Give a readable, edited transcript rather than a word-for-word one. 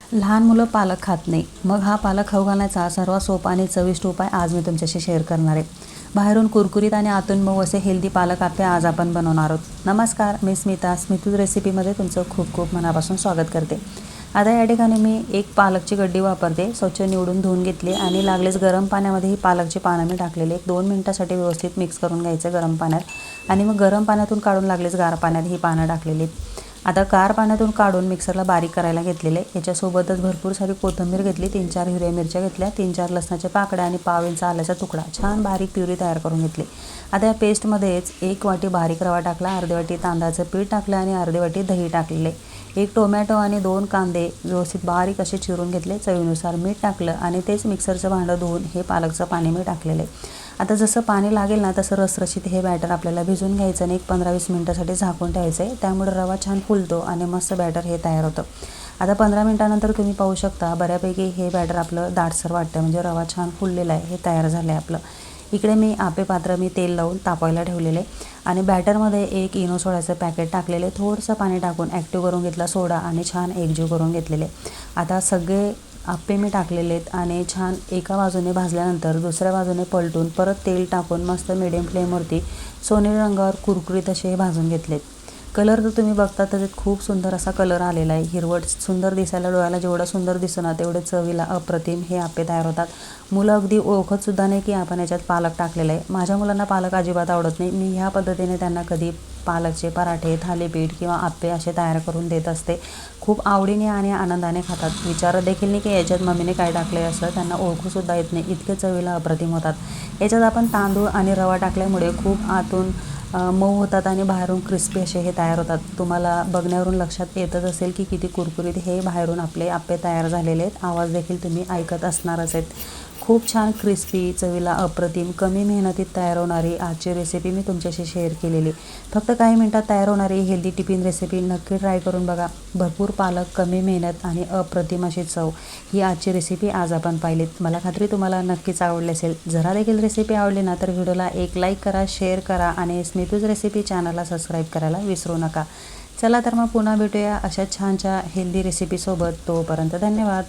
लहान मुलं पालक खात नाही, मग हा पालक खाऊ घालण्याचा सर्वात सोपा आणि चविष्ट उपाय आज मी तुमच्याशी शेअर करणार आहे. बाहेरून कुरकुरीत आणि आतून मऊ असे हेल्दी पालक आप्पे आज आपण बनवणार आहोत. नमस्कार, मी स्मितूज रेसिपीमध्ये तुमचं खूप खूप मनापासून स्वागत करते. आता या ठिकाणी मी एक पालकची गड्डी वापरते. स्वच्छ निवडून धुवून घेतली आणि लागलेच गरम पाण्यामध्ये ही पालकची पानं मी टाकलेले 2 मिनिटासाठी व्यवस्थित मिक्स करून घ्यायचं गरम पाण्यात आणि मग गरम पाण्यातून काढून लागलेच गार पाण्यात ही पानं टाकलेली. आता गार पाण्यातून काढून मिक्सरला बारीक करायला घेतलेले. याच्यासोबतच भरपूर सारी कोथिंबीर घेतली, 3-4 हिरव्या मिरच्या घेतल्या, 3-4 लसणाच्या पाकळ्या आणि पाव इंच आल्याचा तुकडा. छान बारीक प्युरी तयार करून घेतली. आता या पेस्टमध्येच 1 वाटी बारीक रवा टाकला, अर्धी वाटी तांदळाचं पीठ टाकलं आणि अर्धी वाटी दही टाकलेले. 1 टोमॅटो आणि 2 कांदे व्यवस्थित बारीक असे चिरून घेतले. चवीनुसार मीठ टाकलं आणि तेच मिक्सरचं भांडं धुवून हे पालकचं पाणी मी टाकलेलं आहे. आता जसं पाणी लागेल ना तसं रसरशीत हे बॅटर आपल्याला भिजून घ्यायचं आणि 15-20 मिनिटासाठी झाकून ठेवायचं आहे. त्यामुळे रवा छान फुलतो आणि मस्त बॅटर हे तयार होतं. आता 15 मिनिटानंतर तुम्ही पाहू शकता बऱ्यापैकी हे बॅटर आपलं दाटसर वाटतं, म्हणजे रवा छान फुललेला आहे, हे तयार झालं आहे आपलं. इकडे मी आप्पे पात्र तेल लावून तापवायला ठेवलेले आणि बॅटरमध्ये 1 इनो सोड्याचं पॅकेट टाकलेले, थोडंसं पाणी टाकून ॲक्टिव्ह करून घेतला सोडा आणि छान एकजीव करून घेतलेले. आता सगळे आप्पे मी टाकलेले आहेत आणि छान एका बाजूने भाजल्यानंतर दुसऱ्या बाजूने पलटून परत तेल टाकून मस्त मिडियम फ्लेमवरती सोनेरी रंगावर कुरकुरीत असे भाजून घेतलेत. कलर तर तुम्ही बघता त्याच्यात खूप सुंदर असा कलर आलेला आहे. हिरवट सुंदर दिसायला डोळ्याला जेवढं सुंदर दिसतं ना तेवढे चवीला अप्रतिम हे आप्पे तयार होतात. मुलं अगदी ओळखतसुद्धा नाही की आपण याच्यात पालक टाकलेला आहे. माझ्या मुलांना पालक अजिबात आवडत नाही. मी ह्या पद्धतीने त्यांना कधी पालकचे पराठे, थालीपीठ किंवा आप्पे असे तयार करून देत असते. खूप आवडीने आणि आनंदाने खातात. विचारत देखील नाही की याच्यात मम्मीने काय टाकले असं. त्यांना ओळखूसुद्धा येत नाही, इतके चवीला अप्रतिम होतात. याच्यात आपण तांदूळ आणि रवा टाकल्यामुळे खूप आतून मऊ होतात आणि बाहेरून क्रिस्पी असे हे तयार होतात. तुम्हाला बघण्यावरून लक्षात येतच असेल की किती कुरकुरीत हे बाहेरून आपले आप्पे तयार झालेले आहेत. आवाज देखील तुम्ही ऐकत असणारच आहेत. खूप छान क्रिस्पी, चवीला अप्रतिम, कमी मेहनतीत तयार होणारी आजची रेसिपी मी तुमच्याशी शेअर केलेली. फक्त काही मिनिटात तयार होणारी हेल्दी टिफिन रेसिपी नक्की ट्राय करून बघा. भरपूर पालक, कमी मेहनत आणि अप्रतिम अशी चव, ही आजची रेसिपी आज आपण पाहिलीत. मला खात्री तुम्हाला नक्कीच आवडली असेल. जरा देखील रेसिपी आवडली ना तर व्हिडिओला एक लाईक करा, शेअर करा आणि स्मितूज रेसिपी चॅनलला सबस्क्राईब करायला विसरू नका. चला तर मग पुन्हा भेटूया अशा छानच्या हेल्दी रेसिपीसोबत. तोपर्यंत धन्यवाद.